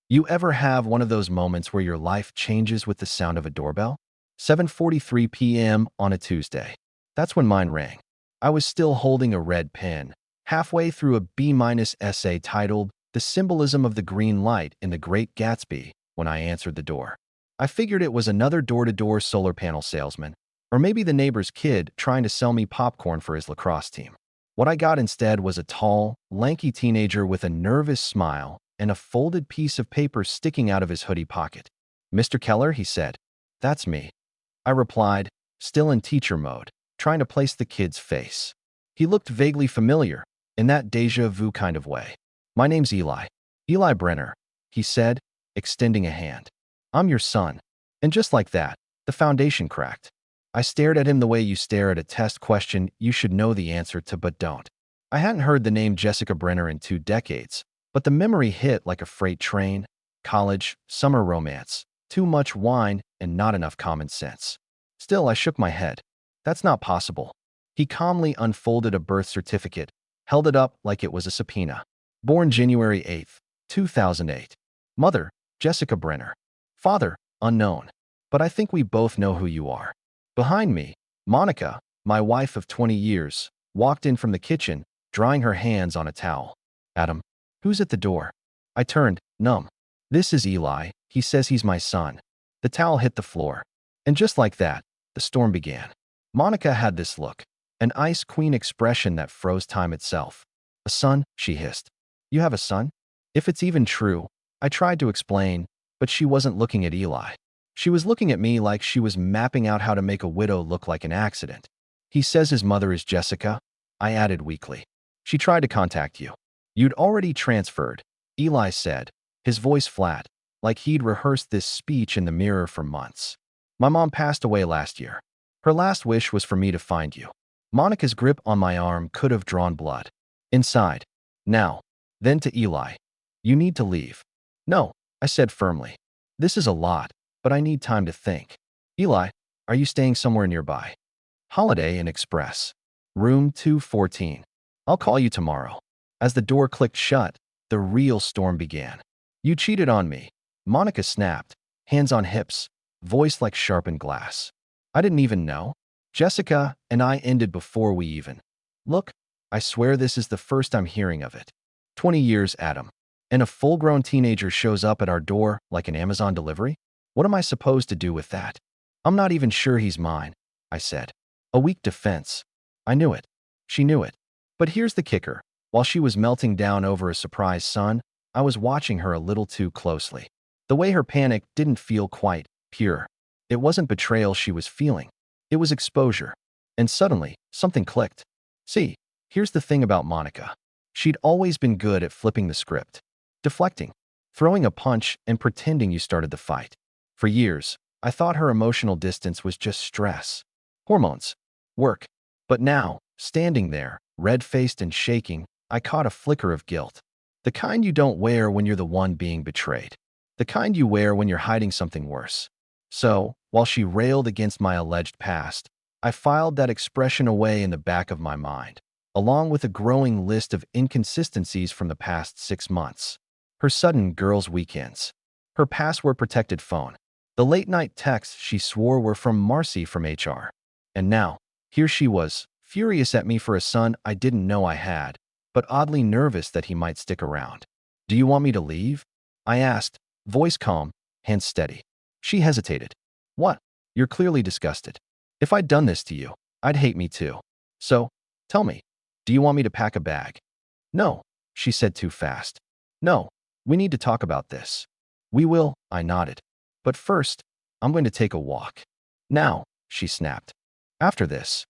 You ever have one of those moments where your life changes with the sound of a doorbell? 7:43 p.m. on a Tuesday. That's when mine rang. I was still holding a red pen, halfway through a B- essay titled The Symbolism of the Green Light in the Great Gatsby, when I answered the door. I figured it was another door-to-door solar panel salesman, or maybe the neighbor's kid trying to sell me popcorn for his lacrosse team. What I got instead was a tall, lanky teenager with a nervous smile and a folded piece of paper sticking out of his hoodie pocket. "Mr. Keller," he said. "That's me," I replied, still in teacher mode, trying to place the kid's face. He looked vaguely familiar, in that déjà vu kind of way. "My name's Eli. Eli Brenner," he said, extending a hand. "I'm your son." And just like that, the foundation cracked. I stared at him the way you stare at a test question you should know the answer to but don't. I hadn't heard the name Jessica Brenner in 2 decades, but the memory hit like a freight train: college, summer romance, too much wine, and not enough common sense. Still, I shook my head. "That's not possible." He calmly unfolded a birth certificate, held it up like it was a subpoena. "Born January 8th, 2008. Mother, Jessica Brenner. Father, unknown. But I think we both know who you are." Behind me, Monica, my wife of 20 years, walked in from the kitchen, drying her hands on a towel. "Adam, who's at the door?" I turned, numb. "This is Eli. He says he's my son." The towel hit the floor. And just like that, the storm began. Monica had this look, an ice queen expression that froze time itself. "A son?" she hissed. "You have a son?" If it's even true, I tried to explain, but she wasn't looking at Eli. She was looking at me like she was mapping out how to make a widow look like an accident. "He says his mother is Jessica," I added weakly. "She tried to contact you." "You'd already transferred," Eli said, his voice flat, like he'd rehearsed this speech in the mirror for months. "My mom passed away last year. Her last wish was for me to find you." Monica's grip on my arm could have drawn blood. "Inside. Now." Then to Eli. "You need to leave." "No," I said firmly. "This is a lot, but I need time to think." "Eli, are you staying somewhere nearby?" "Holiday Inn Express. Room 214. I'll call you tomorrow." As the door clicked shut, the real storm began. "You cheated on me," Monica snapped, hands on hips, voice like sharpened glass. "I didn't even know." "Jessica and I ended before we even." "Look, I swear this is the first I'm hearing of it." 20 years, Adam. And a full-grown teenager shows up at our door like an Amazon delivery? What am I supposed to do with that? "I'm not even sure he's mine," I said. A weak defense. I knew it. She knew it. But here's the kicker. While she was melting down over a surprise son, I was watching her a little too closely. The way her panic didn't feel quite pure. It wasn't betrayal she was feeling. It was exposure. And suddenly, something clicked. See, here's the thing about Monica. She'd always been good at flipping the script. Deflecting. Throwing a punch and pretending you started the fight. For years, I thought her emotional distance was just stress. Hormones. Work. But now, standing there, red-faced and shaking, I caught a flicker of guilt. The kind you don't wear when you're the one being betrayed. The kind you wear when you're hiding something worse. So, while she railed against my alleged past, I filed that expression away in the back of my mind, along with a growing list of inconsistencies from the past 6 months. Her sudden girls' weekends. Her password-protected phone. The late-night texts she swore were from Marcy from HR. And now, here she was, furious at me for a son I didn't know I had, but oddly nervous that he might stick around. "Do you want me to leave?" I asked, voice calm, hands steady. She hesitated. "What? You're clearly disgusted. If I'd done this to you, I'd hate me too. So, tell me, do you want me to pack a bag?" "No," she said too fast. "No, we need to talk about this." "We will," I nodded. "But first, I'm going to take a walk." "Now," she snapped. "After this."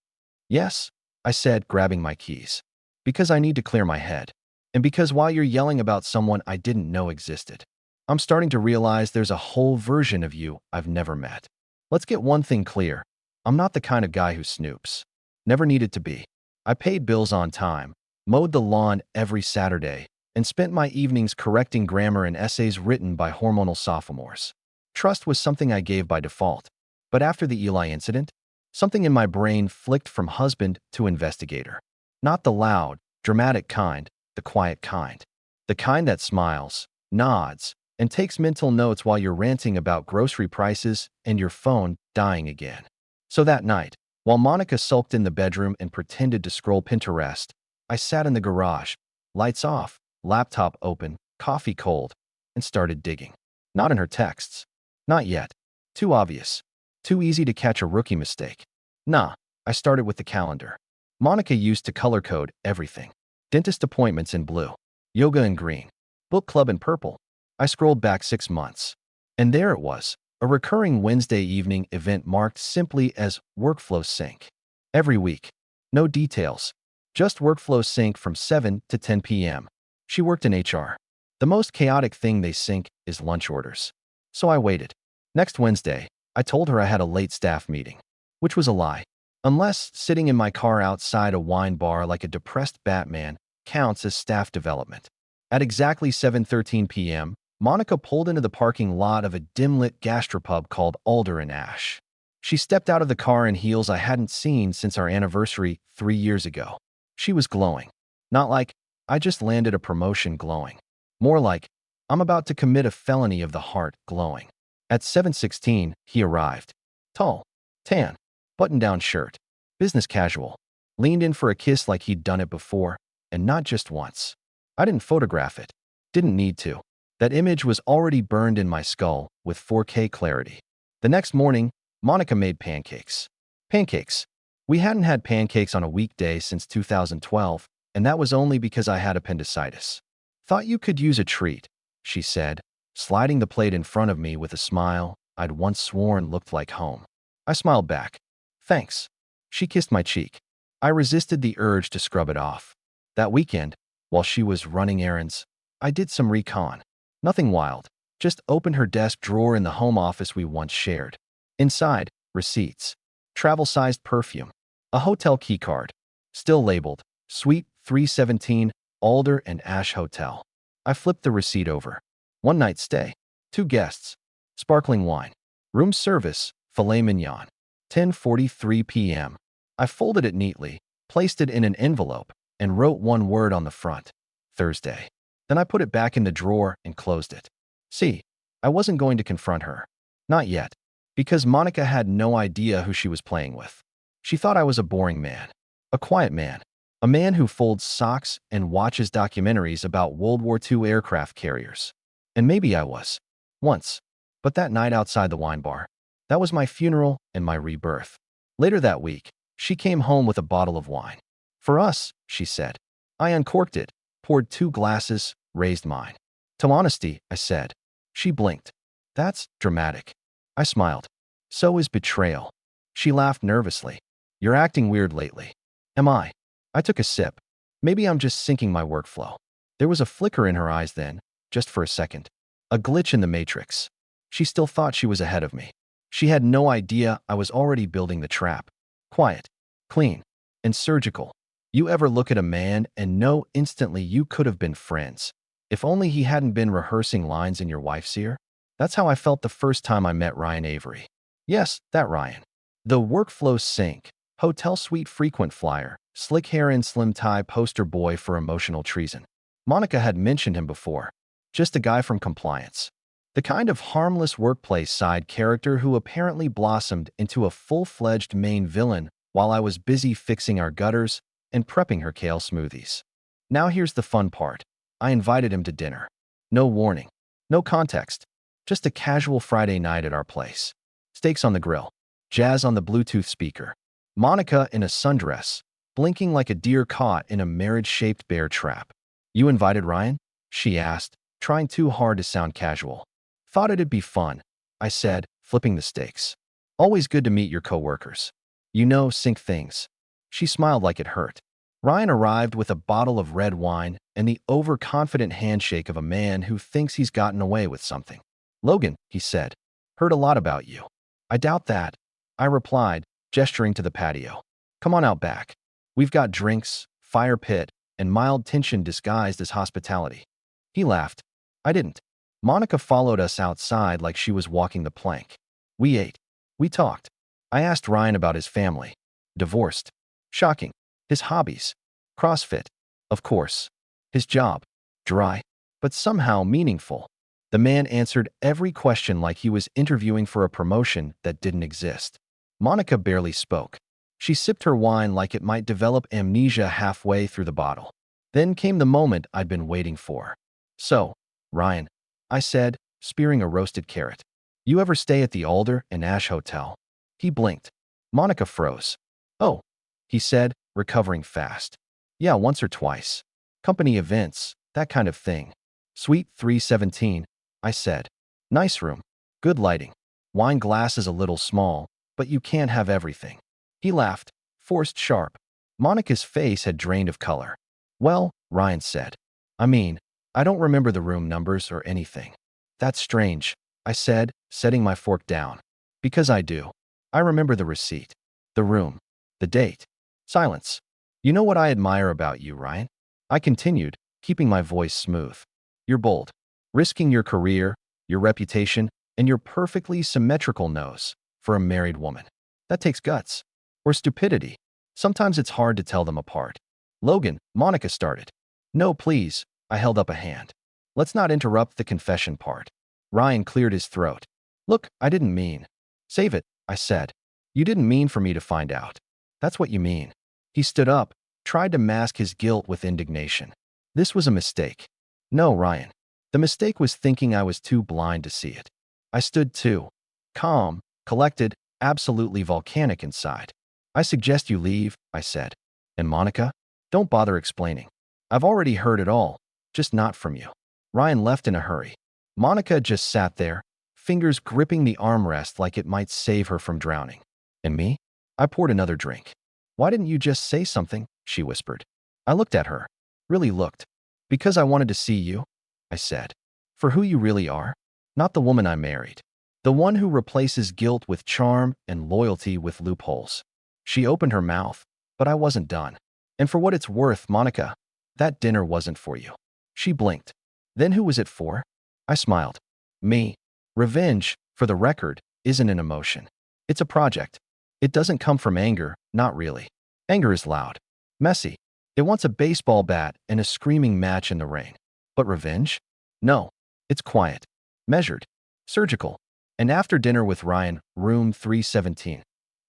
"Yes," I said, grabbing my keys. "Because I need to clear my head. And because while you're yelling about someone I didn't know existed, I'm starting to realize there's a whole version of you I've never met. Let's get one thing clear. I'm not the kind of guy who snoops. Never needed to be. I paid bills on time, mowed the lawn every Saturday, and spent my evenings correcting grammar and essays written by hormonal sophomores. Trust was something I gave by default. But after the Eli incident, something in my brain flicked from husband to investigator. Not the loud, dramatic kind, the quiet kind. The kind that smiles, nods, and takes mental notes while you're ranting about grocery prices and your phone dying again. So that night, while Monica sulked in the bedroom and pretended to scroll Pinterest, I sat in the garage, lights off, laptop open, coffee cold, and started digging. Not in her texts. Not yet. Too obvious. Too easy to catch a rookie mistake. Nah, I started with the calendar. Monica used to color code everything. Dentist appointments in blue, yoga in green, book club in purple. I scrolled back 6 months. And there it was, a recurring Wednesday evening event marked simply as Workflow Sync. Every week. No details. Just Workflow Sync from 7 to 10 p.m. She worked in HR. The most chaotic thing they sync is lunch orders. So I waited. Next Wednesday, I told her I had a late staff meeting, which was a lie. Unless sitting in my car outside a wine bar like a depressed Batman counts as staff development. At exactly 7:13 p.m., Monica pulled into the parking lot of a dim-lit gastropub called Alder and Ash. She stepped out of the car in heels I hadn't seen since our anniversary 3 years ago. She was glowing. Not like, I just landed a promotion glowing. More like, I'm about to commit a felony of the heart glowing. At 7:16, he arrived. Tall, tan, button-down shirt, business casual, leaned in for a kiss like he'd done it before, and not just once. I didn't photograph it. Didn't need to. That image was already burned in my skull with 4K clarity. The next morning, Monica made pancakes. Pancakes. We hadn't had pancakes on a weekday since 2012, and that was only because I had appendicitis. Thought you could use a treat, she said, sliding the plate in front of me with a smile I'd once sworn looked like home. I smiled back. Thanks. She kissed my cheek. I resisted the urge to scrub it off. That weekend, while she was running errands, I did some recon. Nothing wild. Just opened her desk drawer in the home office we once shared. Inside, receipts. Travel-sized perfume. A hotel keycard. Still labeled, Suite 317, Alder and Ash Hotel. I flipped the receipt over. One night stay. 2 guests. Sparkling wine. Room service, filet mignon. 10:43 p.m. I folded it neatly, placed it in an envelope, and wrote one word on the front. Thursday. Then I put it back in the drawer and closed it. See, I wasn't going to confront her. Not yet. Because Monica had no idea who she was playing with. She thought I was a boring man. A quiet man. A man who folds socks and watches documentaries about World War II aircraft carriers. And maybe I was. Once. But that night outside the wine bar, that was my funeral and my rebirth. Later that week, she came home with a bottle of wine. For us, she said. I uncorked it, poured 2 glasses, raised mine. To honesty, I said. She blinked. That's dramatic. I smiled. So is betrayal. She laughed nervously. You're acting weird lately. Am I? I took a sip. Maybe I'm just syncing my workflow. There was a flicker in her eyes then, just for a second. A glitch in the matrix. She still thought she was ahead of me. She had no idea I was already building the trap. Quiet, clean, and surgical. You ever look at a man and know instantly you could have been friends? If only he hadn't been rehearsing lines in your wife's ear? That's how I felt the first time I met Ryan Avery. Yes, that Ryan. The workflow sync, hotel suite frequent flyer, slick hair and slim tie poster boy for emotional treason. Monica had mentioned him before. Just a guy from compliance. The kind of harmless workplace side character who apparently blossomed into a full-fledged main villain while I was busy fixing our gutters and prepping her kale smoothies. Now here's the fun part. I invited him to dinner. No warning. No context. Just a casual Friday night at our place. Steaks on the grill. Jazz on the Bluetooth speaker. Monica in a sundress, blinking like a deer caught in a marriage-shaped bear trap. You invited Ryan? She asked, trying too hard to sound casual. Thought it'd be fun, I said, flipping the steaks. Always good to meet your coworkers. You know, sync things. She smiled like it hurt. Ryan arrived with a bottle of red wine and the overconfident handshake of a man who thinks he's gotten away with something. Logan, he said, heard a lot about you. I doubt that, I replied, gesturing to the patio. Come on out back. We've got drinks, fire pit, and mild tension disguised as hospitality. He laughed. I didn't. Monica followed us outside like she was walking the plank. We ate. We talked. I asked Ryan about his family. Divorced. Shocking. His hobbies. CrossFit. Of course. His job. Dry, but somehow meaningful. The man answered every question like he was interviewing for a promotion that didn't exist. Monica barely spoke. She sipped her wine like it might develop amnesia halfway through the bottle. Then came the moment I'd been waiting for. "So, Ryan," I said, spearing a roasted carrot, "you ever stay at the Alder and Ash Hotel?" He blinked. Monica froze. "Oh," he said, recovering fast. "Yeah, once or twice. Company events, that kind of thing." "Suite 317, I said. "Nice room. Good lighting. Wine glass is a little small, but you can't have everything." He laughed, forced sharp. Monica's face had drained of color. "Well," Ryan said, "I mean, I don't remember the room numbers or anything." "That's strange," I said, setting my fork down. "Because I do. I remember the receipt, the room, the date." Silence. "You know what I admire about you, Ryan?" I continued, keeping my voice smooth. "You're bold. Risking your career, your reputation, and your perfectly symmetrical nose for a married woman. That takes guts. Or stupidity. Sometimes it's hard to tell them apart." "Logan," Monica started. "No, please," I held up a hand. "Let's not interrupt the confession part." Ryan cleared his throat. "Look, I didn't mean." "Save it," I said. "You didn't mean for me to find out. That's what you mean." He stood up, tried to mask his guilt with indignation. "This was a mistake." "No, Ryan. The mistake was thinking I was too blind to see it." I stood too. Calm, collected, absolutely volcanic inside. "I suggest you leave," I said. "And Monica? Don't bother explaining. I've already heard it all, just not from you." Ryan left in a hurry. Monica just sat there, fingers gripping the armrest like it might save her from drowning. "And me?" I poured another drink. "Why didn't you just say something?" she whispered. I looked at her. Really looked. "Because I wanted to see you," I said. "For who you really are. Not the woman I married. The one who replaces guilt with charm and loyalty with loopholes." She opened her mouth, but I wasn't done. "And for what it's worth, Monica, that dinner wasn't for you." She blinked. "Then who was it for?" I smiled. "Me. Revenge, for the record, isn't an emotion. It's a project. It doesn't come from anger, not really. Anger is loud, messy. It wants a baseball bat and a screaming match in the rain. But revenge? No. It's quiet, measured, surgical." And after dinner with Ryan, room 317,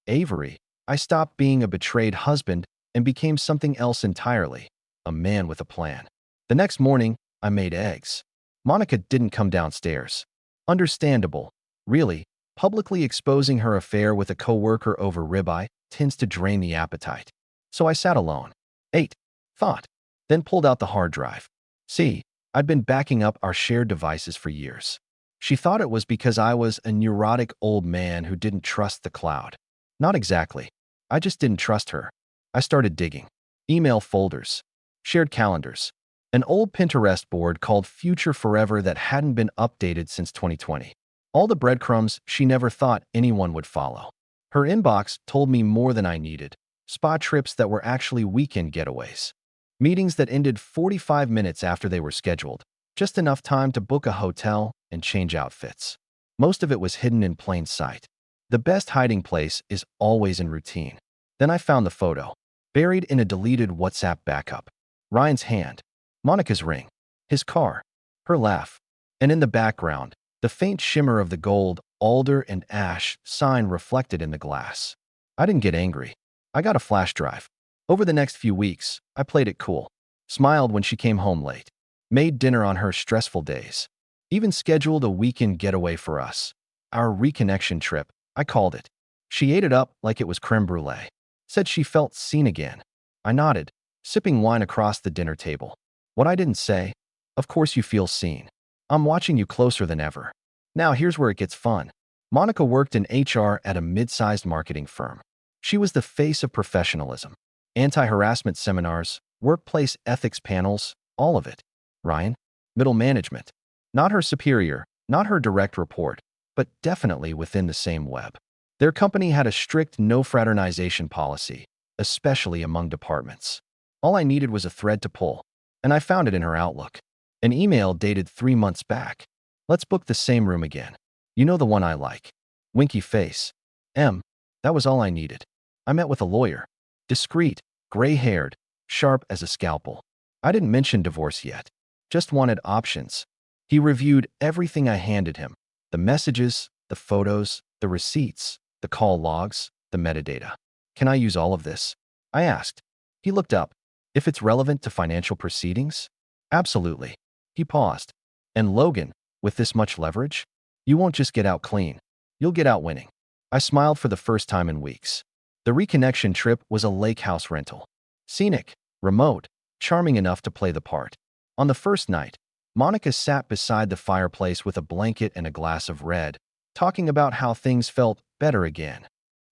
Avery, I stopped being a betrayed husband and became something else entirely, a man with a plan. The next morning, I made eggs. Monica didn't come downstairs. Understandable. Really, publicly exposing her affair with a coworker over ribeye tends to drain the appetite. So I sat alone, ate, thought, then pulled out the hard drive. See, I'd been backing up our shared devices for years. She thought it was because I was a neurotic old man who didn't trust the cloud. Not exactly. I just didn't trust her. I started digging. Email folders, shared calendars, an old Pinterest board called Future Forever that hadn't been updated since 2020. All the breadcrumbs she never thought anyone would follow. Her inbox told me more than I needed. Spa trips that were actually weekend getaways. Meetings that ended 45 minutes after they were scheduled. Just enough time to book a hotel and change outfits. Most of it was hidden in plain sight. The best hiding place is always in routine. Then I found the photo, buried in a deleted WhatsApp backup. Ryan's hand, Monica's ring, his car, her laugh, and in the background, the faint shimmer of the gold, alder and ash sign reflected in the glass. I didn't get angry. I got a flash drive. Over the next few weeks, I played it cool, smiled when she came home late, made dinner on her stressful days, even scheduled a weekend getaway for us. Our reconnection trip, I called it. She ate it up like it was creme brulee. Said she felt seen again. I nodded, sipping wine across the dinner table. What I didn't say? Of course you feel seen. I'm watching you closer than ever. Now here's where it gets fun. Monica worked in HR at a mid-sized marketing firm. She was the face of professionalism. Anti-harassment seminars, workplace ethics panels, all of it. Ryan? Middle management. Not her superior, not her direct report, but definitely within the same web. Their company had a strict no fraternization policy, especially among departments. All I needed was a thread to pull, and I found it in her Outlook. An email dated 3 months back. "Let's book the same room again. You know the one I like." Winky face. That was all I needed. I met with a lawyer. Discreet, gray-haired, sharp as a scalpel. I didn't mention divorce yet. Just wanted options. He reviewed everything I handed him: the messages, the photos, the receipts, the call logs, the metadata. Can I use all of this? I asked. He looked up. If it's relevant to financial proceedings? Absolutely. He paused. And Logan, with this much leverage, you won't just get out clean. You'll get out winning. I smiled for the first time in weeks. The reconnection trip was a lake house rental. Scenic, remote, charming enough to play the part. On the first night, Monica sat beside the fireplace with a blanket and a glass of red, talking about how things felt better again.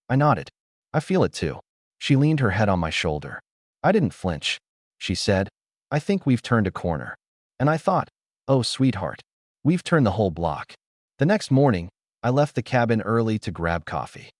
I nodded. I feel it too. She leaned her head on my shoulder. I didn't flinch. She said, I think we've turned a corner. And I thought, oh, sweetheart, we've turned the whole block. The next morning, I left the cabin early to grab coffee.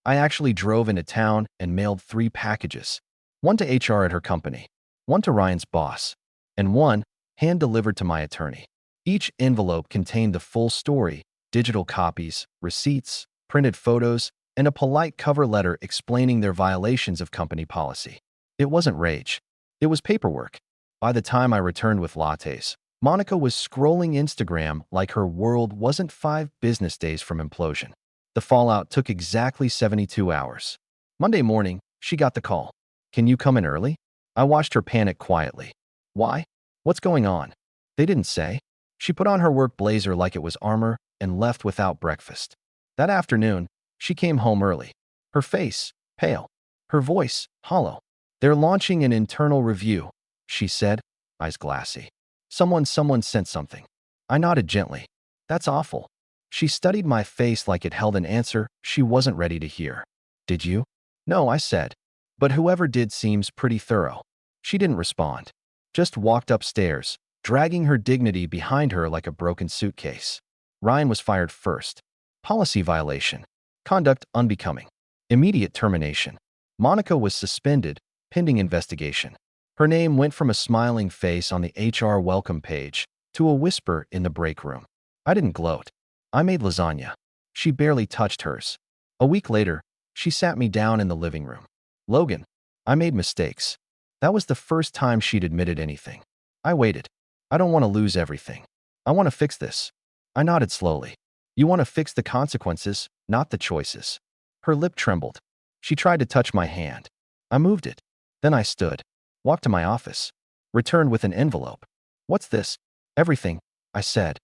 I actually drove into town and mailed 3 packages. One to HR at her company, one to Ryan's boss, and one hand-delivered to my attorney. Each envelope contained the full story, digital copies, receipts, printed photos, and a polite cover letter explaining their violations of company policy. It wasn't rage. It was paperwork. By the time I returned with lattes, Monica was scrolling Instagram like her world wasn't 5 business days from implosion. The fallout took exactly 72 hours. Monday morning, she got the call. Can you come in early? I watched her panic quietly. Why? What's going on? They didn't say. She put on her work blazer like it was armor and left without breakfast. That afternoon, she came home early. Her face, pale. Her voice, hollow. They're launching an internal review, she said, eyes glassy. Someone sent something. I nodded gently. That's awful. She studied my face like it held an answer she wasn't ready to hear. Did you? No, I said. But whoever did seems pretty thorough. She didn't respond. Just walked upstairs, dragging her dignity behind her like a broken suitcase. Ryan was fired first. Policy violation. Conduct unbecoming. Immediate termination. Monica was suspended, pending investigation. Her name went from a smiling face on the HR welcome page to a whisper in the break room. I didn't gloat. I made lasagna. She barely touched hers. A week later, she sat me down in the living room. Logan, I made mistakes. That was the first time she'd admitted anything. I waited. I don't want to lose everything. I want to fix this. I nodded slowly. You want to fix the consequences, not the choices. Her lip trembled. She tried to touch my hand. I moved it. Then I stood, walked to my office, returned with an envelope. What's this? Everything, I said.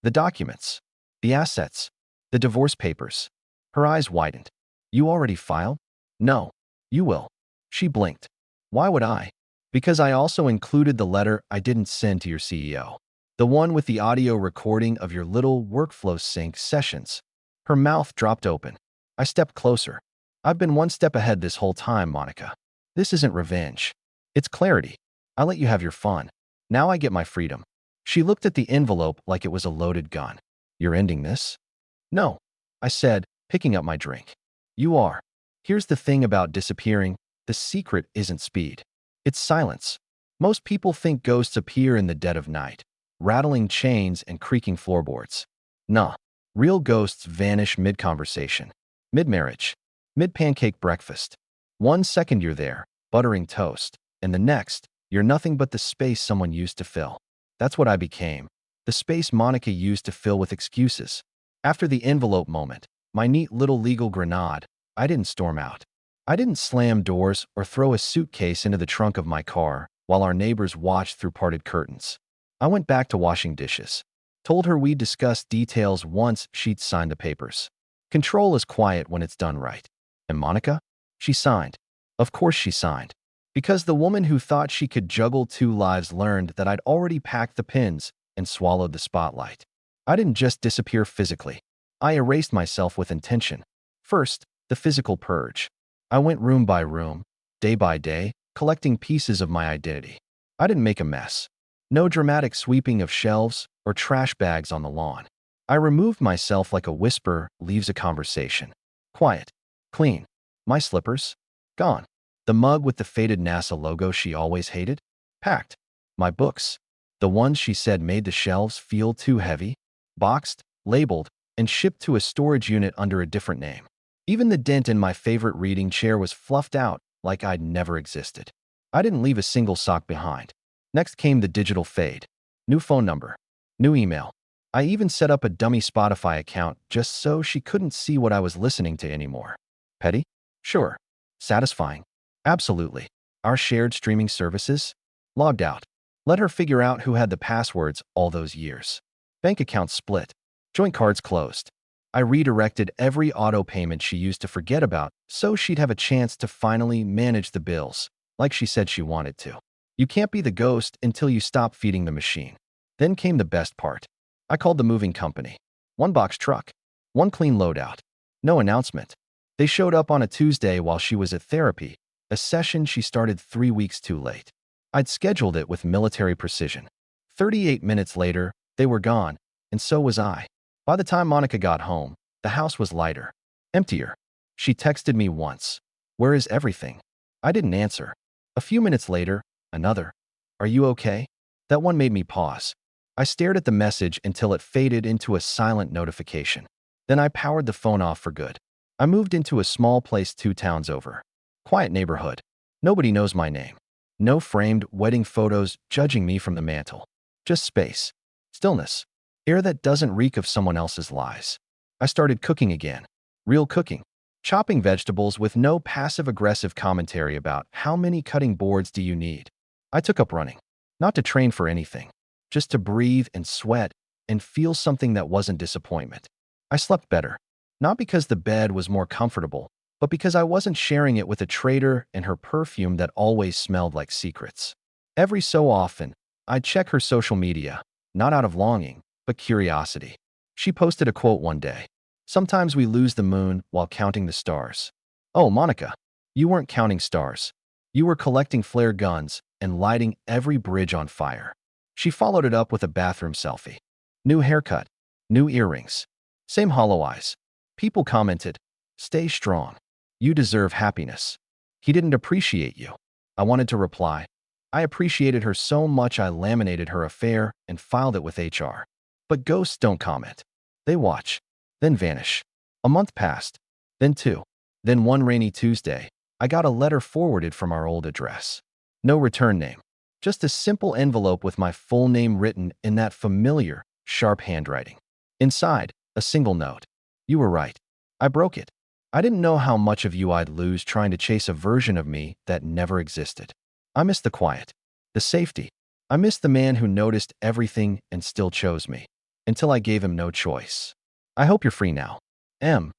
The documents, the assets, the divorce papers. Her eyes widened. You already filed? No. You will. She blinked. Why would I? Because I also included the letter I didn't send to your CEO. The one with the audio recording of your little workflow sync sessions. Her mouth dropped open. I stepped closer. I've been one step ahead this whole time, Monica. This isn't revenge. It's clarity. I let you have your fun. Now I get my freedom. She looked at the envelope like it was a loaded gun. You're ending this? No, I said, picking up my drink. You are. Here's the thing about disappearing. The secret isn't speed. It's silence. Most people think ghosts appear in the dead of night, rattling chains and creaking floorboards. Nah, real ghosts vanish mid-conversation, mid-marriage, mid-pancake breakfast. 1 second you're there, buttering toast, and the next, you're nothing but the space someone used to fill. That's what I became. The space Monica used to fill with excuses. After the envelope moment, my neat little legal grenade, I didn't storm out. I didn't slam doors or throw a suitcase into the trunk of my car while our neighbors watched through parted curtains. I went back to washing dishes. Told her we'd discuss details once she'd signed the papers. Control is quiet when it's done right. And Monica? She signed. Of course she signed. Because the woman who thought she could juggle 2 lives learned that I'd already packed the pins and swallowed the spotlight. I didn't just disappear physically. I erased myself with intention. First, the physical purge. I went room by room, day by day, collecting pieces of my identity. I didn't make a mess. No dramatic sweeping of shelves or trash bags on the lawn. I removed myself like a whisper leaves a conversation. Quiet. Clean. My slippers? Gone. The mug with the faded NASA logo she always hated? Packed. My books? The ones she said made the shelves feel too heavy? Boxed, labeled, and shipped to a storage unit under a different name. Even the dent in my favorite reading chair was fluffed out like I'd never existed. I didn't leave a single sock behind. Next came the digital fade. New phone number. New email. I even set up a dummy Spotify account just so she couldn't see what I was listening to anymore. Petty? Sure. Satisfying? Absolutely. Our shared streaming services? Logged out. Let her figure out who had the passwords all those years. Bank accounts split. Joint cards closed. I redirected every auto payment she used to forget about so she'd have a chance to finally manage the bills, like she said she wanted to. You can't be the ghost until you stop feeding the machine. Then came the best part. I called the moving company. One box truck. One clean loadout. No announcement. They showed up on a Tuesday while she was at therapy, a session she started 3 weeks too late. I'd scheduled it with military precision. 38 minutes later, they were gone, and so was I. By the time Monica got home, the house was lighter, emptier. She texted me once. Where is everything? I didn't answer. A few minutes later, another. Are you okay? That one made me pause. I stared at the message until it faded into a silent notification. Then I powered the phone off for good. I moved into a small place 2 towns over. Quiet neighborhood. Nobody knows my name. No framed wedding photos judging me from the mantel. Just space. Stillness. Air that doesn't reek of someone else's lies. I started cooking again. Real cooking. Chopping vegetables with no passive-aggressive commentary about how many cutting boards do you need. I took up running. Not to train for anything. Just to breathe and sweat and feel something that wasn't disappointment. I slept better. Not because the bed was more comfortable, but because I wasn't sharing it with a traitor and her perfume that always smelled like secrets. Every so often, I'd check her social media, not out of longing, but curiosity. She posted a quote one day. Sometimes we lose the moon while counting the stars. Oh, Monica, you weren't counting stars. You were collecting flare guns and lighting every bridge on fire. She followed it up with a bathroom selfie. New haircut, new earrings, same hollow eyes. People commented, "Stay strong. You deserve happiness." He didn't appreciate you. I wanted to reply. I appreciated her so much I laminated her affair and filed it with HR. But ghosts don't comment. They watch, then vanish. A month passed, then 2. Then one rainy Tuesday, I got a letter forwarded from our old address. No return name. Just a simple envelope with my full name written in that familiar, sharp handwriting. Inside, a single note. You were right. I broke it. I didn't know how much of you I'd lose trying to chase a version of me that never existed. I missed the quiet, the safety. I missed the man who noticed everything and still chose me. Until I gave him no choice. I hope you're free now. M.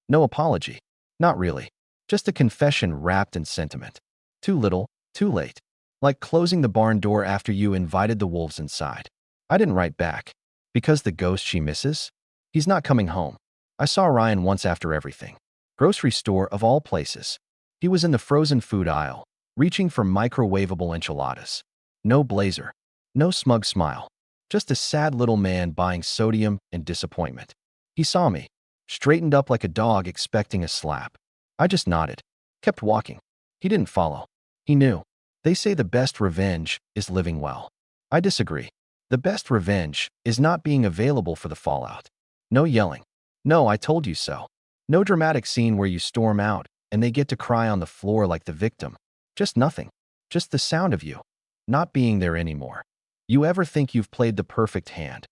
No apology. Not really. Just a confession wrapped in sentiment. Too little, too late. Like closing the barn door after you invited the wolves inside. I didn't write back. Because the ghost she misses? He's not coming home. I saw Ryan once after everything. Grocery store of all places. He was in the frozen food aisle, reaching for microwavable enchiladas. No blazer. No smug smile. Just a sad little man buying sodium and disappointment. He saw me, straightened up like a dog expecting a slap. I just nodded, kept walking. He didn't follow. He knew. They say the best revenge is living well. I disagree. The best revenge is not being available for the fallout. No yelling. No, I told you so. No dramatic scene where you storm out and they get to cry on the floor like the victim. Just nothing. Just the sound of you. Not being there anymore. You ever think you've played the perfect hand,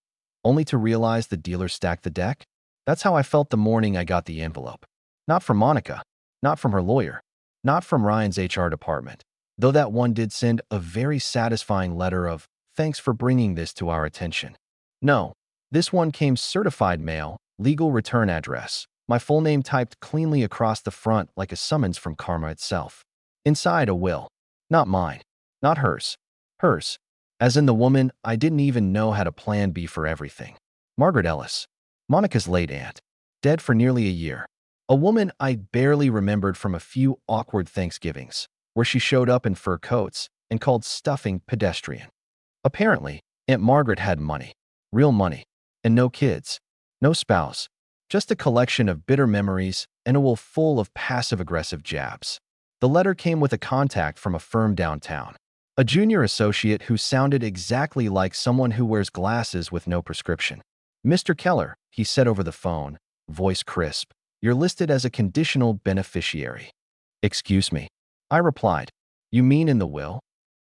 only to realize the dealer stacked the deck? That's how I felt the morning I got the envelope. Not from Monica, not from her lawyer, not from Ryan's HR department, though that one did send a very satisfying letter of, "Thanks for bringing this to our attention." No, this one came certified mail, legal return address, my full name typed cleanly across the front like a summons from karma itself. Inside, a will. Not mine. Not hers. Hers. As in the woman I didn't even know had a plan B for everything. Margaret Ellis. Monica's late aunt. Dead for nearly a year. A woman I barely remembered from a few awkward Thanksgivings, where she showed up in fur coats and called stuffing pedestrian. Apparently, Aunt Margaret had money. Real money. And no kids. No spouse. Just a collection of bitter memories and a will full of passive-aggressive jabs. The letter came with a contact from a firm downtown. A junior associate who sounded exactly like someone who wears glasses with no prescription. "Mr. Keller," he said over the phone, voice crisp, "you're listed as a conditional beneficiary." "Excuse me." I replied. "You mean in the will?"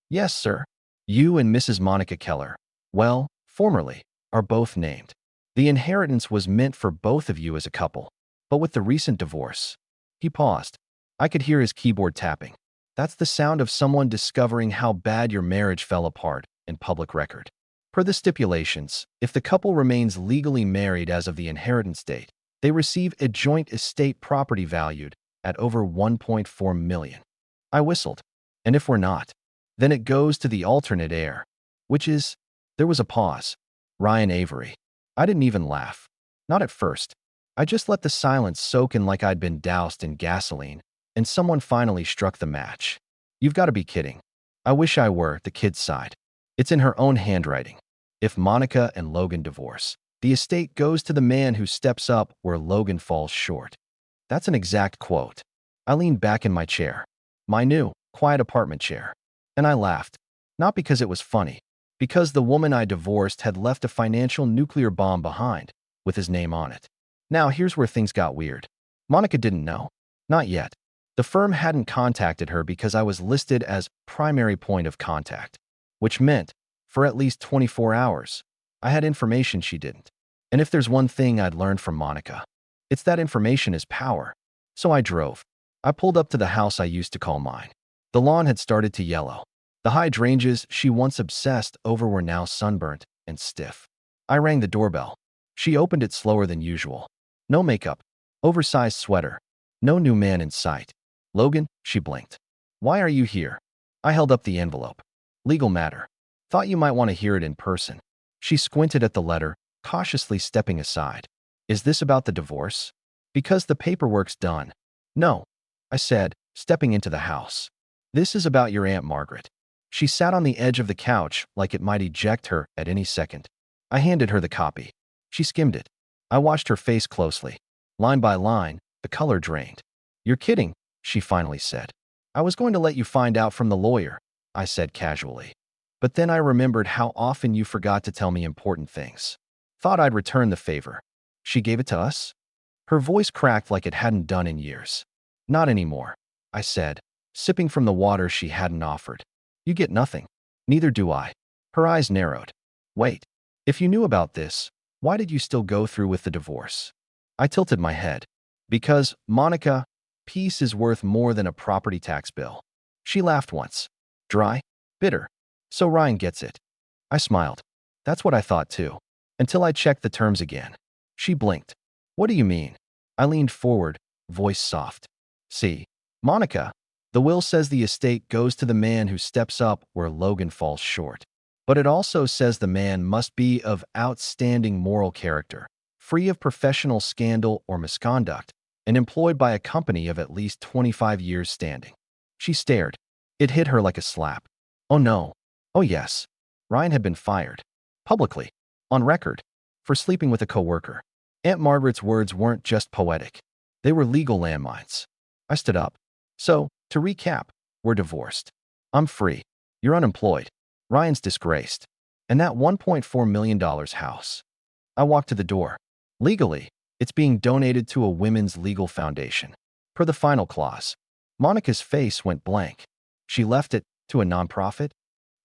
"Yes, sir. You and Mrs. Monica Keller, well, formerly, are both named." The inheritance was meant for both of you as a couple, but with the recent divorce. He paused. I could hear his keyboard tapping. That's the sound of someone discovering how bad your marriage fell apart in public record. Per the stipulations, if the couple remains legally married as of the inheritance date, they receive a joint estate property valued at over 1.4 million. I whistled. And if we're not, then it goes to the alternate heir, which is, there was a pause. Ryan Avery. I didn't even laugh. Not at first. I just let the silence soak in like I'd been doused in gasoline, and someone finally struck the match. You've got to be kidding. I wish I were, the kid sighed. It's in her own handwriting. If Monica and Logan divorce, the estate goes to the man who steps up where Logan falls short. That's an exact quote. I leaned back in my chair, my new, quiet apartment chair, and I laughed. Not because it was funny, because the woman I divorced had left a financial nuclear bomb behind, with his name on it. Now here's where things got weird. Monica didn't know. Not yet. The firm hadn't contacted her because I was listed as primary point of contact, which meant, for at least 24 hours, I had information she didn't. And if there's one thing I'd learned from Monica, it's that information is power. So I drove. I pulled up to the house I used to call mine. The lawn had started to yellow. The hydrangeas she once obsessed over were now sunburnt and stiff. I rang the doorbell. She opened it slower than usual. No makeup, oversized sweater, no new man in sight. Logan, she blinked. Why are you here? I held up the envelope. Legal matter. Thought you might want to hear it in person. She squinted at the letter, cautiously stepping aside. Is this about the divorce? Because the paperwork's done. No, I said, stepping into the house. This is about your Aunt Margaret. She sat on the edge of the couch like it might eject her at any second. I handed her the copy. She skimmed it. I watched her face closely. Line by line, the color drained. You're kidding, she finally said. I was going to let you find out from the lawyer, I said casually. But then I remembered how often you forgot to tell me important things. Thought I'd return the favor. She gave it to us? Her voice cracked like it hadn't done in years. Not anymore, I said, sipping from the water she hadn't offered. You get nothing. Neither do I. Her eyes narrowed. Wait. If you knew about this, why did you still go through with the divorce? I tilted my head. Because, Monica, peace is worth more than a property tax bill. She laughed once. Dry? Bitter. So Ryan gets it. I smiled. That's what I thought too. Until I checked the terms again. She blinked. What do you mean? I leaned forward, voice soft. See, Monica, the will says the estate goes to the man who steps up where Logan falls short. But it also says the man must be of outstanding moral character, free of professional scandal or misconduct, and employed by a company of at least 25 years standing. She stared. It hit her like a slap. Oh no. Oh yes. Ryan had been fired. Publicly. On record. For sleeping with a coworker. Aunt Margaret's words weren't just poetic. They were legal landmines. I stood up. So, to recap, we're divorced. I'm free. You're unemployed. Ryan's disgraced. And that $1.4 million house. I walked to the door. Legally, it's being donated to a women's legal foundation. Per the final clause. Monica's face went blank. She left it to a nonprofit?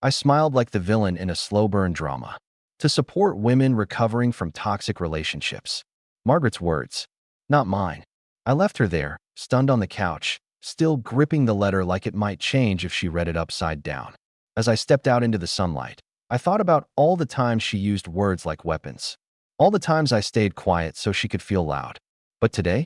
I smiled like the villain in a slow-burn drama. To support women recovering from toxic relationships. Margaret's words. Not mine. I left her there, stunned on the couch, still gripping the letter like it might change if she read it upside down. As I stepped out into the sunlight, I thought about all the times she used words like weapons. All the times I stayed quiet so she could feel loud. But today,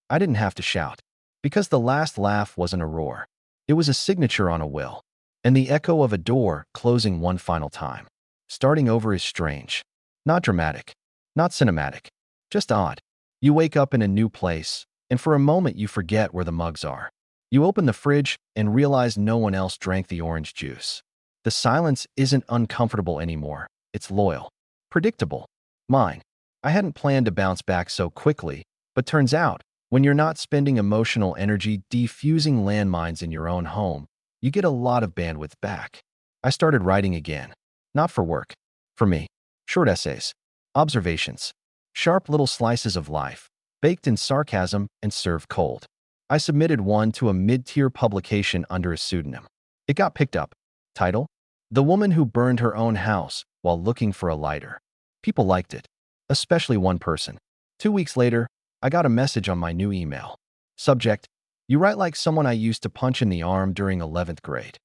I didn't have to shout. Because the last laugh wasn't a roar. It was a signature on a will. And the echo of a door closing one final time. Starting over is strange. Not dramatic. Not cinematic. Just odd. You wake up in a new place, and for a moment you forget where the mugs are. You open the fridge and realize no one else drank the orange juice. The silence isn't uncomfortable anymore. It's loyal. Predictable. Mine. I hadn't planned to bounce back so quickly, but turns out, when you're not spending emotional energy defusing landmines in your own home, you get a lot of bandwidth back. I started writing again. Not for work. For me. Short essays. Observations. Sharp little slices of life, baked in sarcasm and served cold. I submitted one to a mid-tier publication under a pseudonym. It got picked up. Title: The Woman Who Burned Her Own House While Looking for a Lighter. People liked it. especially one person. 2 weeks later, I got a message on my new email. Subject: You write like someone I used to punch in the arm during 11th grade.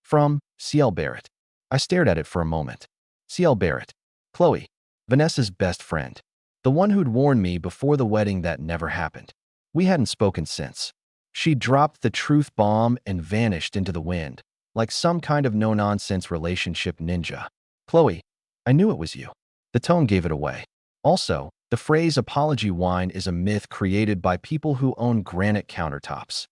From C.L. Barrett. I stared at it for a moment. C.L. Barrett. Chloe. Vanessa's best friend. The one who'd warned me before the wedding that never happened. We hadn't spoken since. She dropped the truth bomb and vanished into the wind, like some kind of no-nonsense relationship ninja. Chloe, I knew it was you. The tone gave it away. Also, the phrase apology wine is a myth created by people who own granite countertops.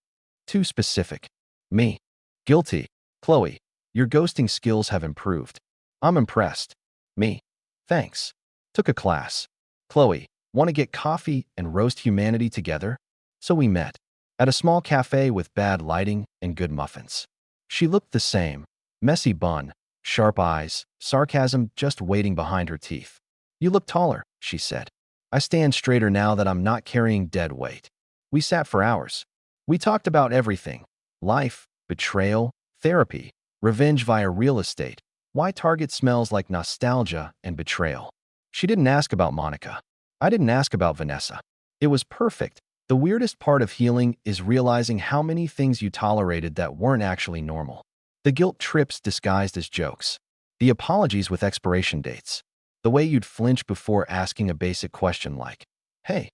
Too specific. Me. Guilty. Chloe, your ghosting skills have improved. I'm impressed. Me. Thanks. Took a class. Chloe, want to get coffee and roast humanity together? So we met. At a small cafe with bad lighting and good muffins. She looked the same. Messy bun, sharp eyes, sarcasm just waiting behind her teeth. You look taller, she said. I stand straighter now that I'm not carrying dead weight. We sat for hours. We talked about everything. Life, betrayal, therapy, revenge via real estate, why Target smells like nostalgia and betrayal. She didn't ask about Monica. I didn't ask about Vanessa. It was perfect. The weirdest part of healing is realizing how many things you tolerated that weren't actually normal. The guilt trips disguised as jokes. The apologies with expiration dates. The way you'd flinch before asking a basic question like, "Hey,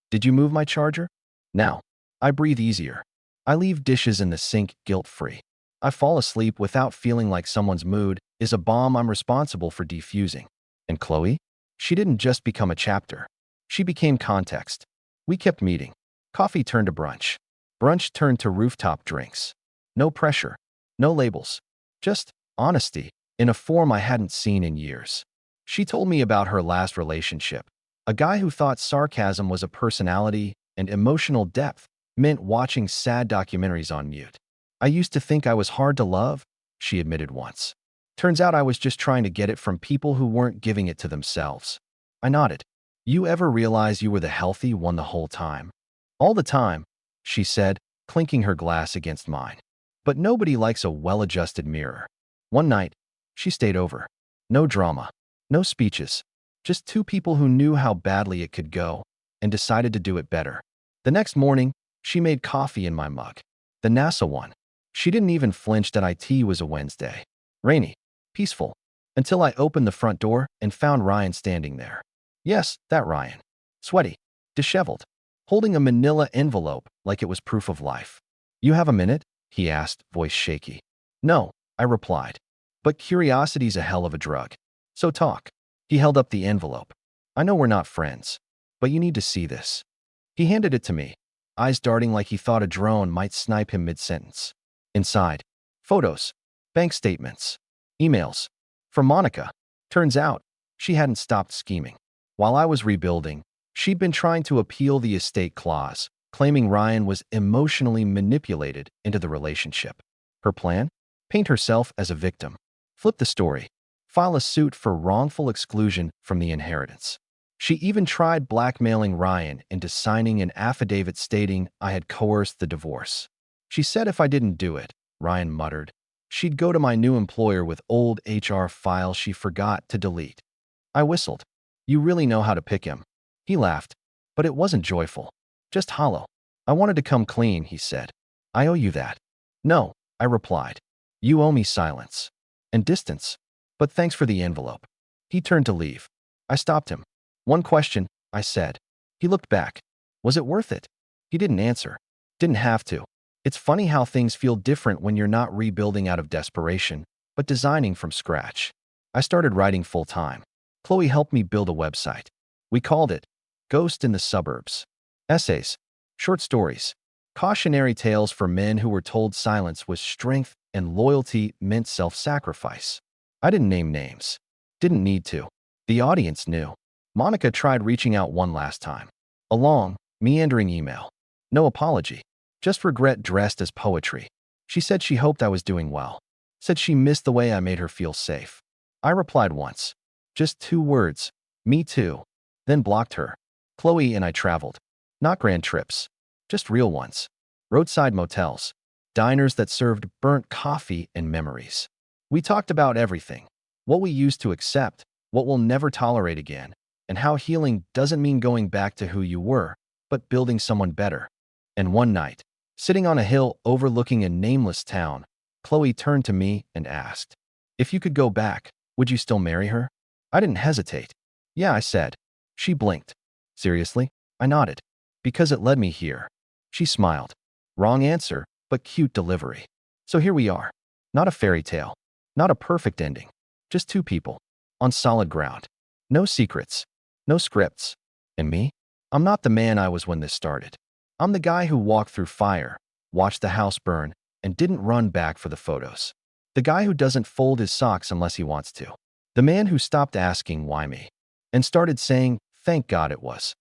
did you move my charger?" Now, I breathe easier. I leave dishes in the sink guilt-free. I fall asleep without feeling like someone's mood is a bomb I'm responsible for defusing. And Chloe? She didn't just become a chapter. She became context. We kept meeting. Coffee turned to brunch. Brunch turned to rooftop drinks. No pressure. No labels. Just honesty in a form I hadn't seen in years. She told me about her last relationship. A guy who thought sarcasm was a personality and emotional depth meant watching sad documentaries on mute. I used to think I was hard to love, she admitted once. Turns out I was just trying to get it from people who weren't giving it to themselves. I nodded. You ever realize you were the healthy one the whole time? All the time, she said, clinking her glass against mine. But nobody likes a well-adjusted mirror. One night, she stayed over. No drama, no speeches, just two people who knew how badly it could go and decided to do it better. The next morning, she made coffee in my mug. The NASA one. She didn't even flinch that IT was a Wednesday. Rainy, peaceful, until I opened the front door and found Ryan standing there. Yes, that Ryan. Sweaty, disheveled, holding a manila envelope like it was proof of life. You have a minute? He asked, voice shaky. No, I replied. But curiosity's a hell of a drug. So talk. He held up the envelope. I know we're not friends, but you need to see this. He handed it to me, eyes darting like he thought a drone might snipe him mid-sentence. Inside, photos, bank statements, emails. From Monica. Turns out, she hadn't stopped scheming. While I was rebuilding, she'd been trying to appeal the estate clause, claiming Ryan was emotionally manipulated into the relationship. Her plan? Paint herself as a victim. Flip the story. File a suit for wrongful exclusion from the inheritance. She even tried blackmailing Ryan into signing an affidavit stating I had coerced the divorce. She said if I didn't do it, Ryan muttered, she'd go to my new employer with old HR files she forgot to delete. I whistled. You really know how to pick him. He laughed, but it wasn't joyful, just hollow. I wanted to come clean, he said. I owe you that. No, I replied. You owe me silence and distance, but thanks for the envelope. He turned to leave. I stopped him. One question, I said. He looked back. Was it worth it? He didn't answer. Didn't have to. It's funny how things feel different when you're not rebuilding out of desperation, but designing from scratch. I started writing full-time. Chloe helped me build a website. We called it Ghost in the Suburbs. Essays, short stories, cautionary tales for men who were told silence was strength and loyalty meant self-sacrifice. I didn't name names. Didn't need to. The audience knew. Monica tried reaching out one last time. A long, meandering email. No apology. Just regret dressed as poetry. She said she hoped I was doing well. Said she missed the way I made her feel safe. I replied once. Just 2 words. Me too. Then blocked her. Chloe and I traveled. Not grand trips. Just real ones. Roadside motels. Diners that served burnt coffee and memories. We talked about everything. What we used to accept, what we'll never tolerate again, and how healing doesn't mean going back to who you were, but building someone better. And one night, sitting on a hill overlooking a nameless town, Chloe turned to me and asked, "If you could go back, would you still marry her?" I didn't hesitate. "Yeah," I said. She blinked. "Seriously?" I nodded. "Because it led me here." She smiled. Wrong answer, but cute delivery. So here we are. Not a fairy tale. Not a perfect ending. Just two people. On solid ground. No secrets. No scripts. And me? I'm not the man I was when this started. I'm the guy who walked through fire, watched the house burn, and didn't run back for the photos. The guy who doesn't fold his socks unless he wants to. The man who stopped asking why me and started saying, thank God it was.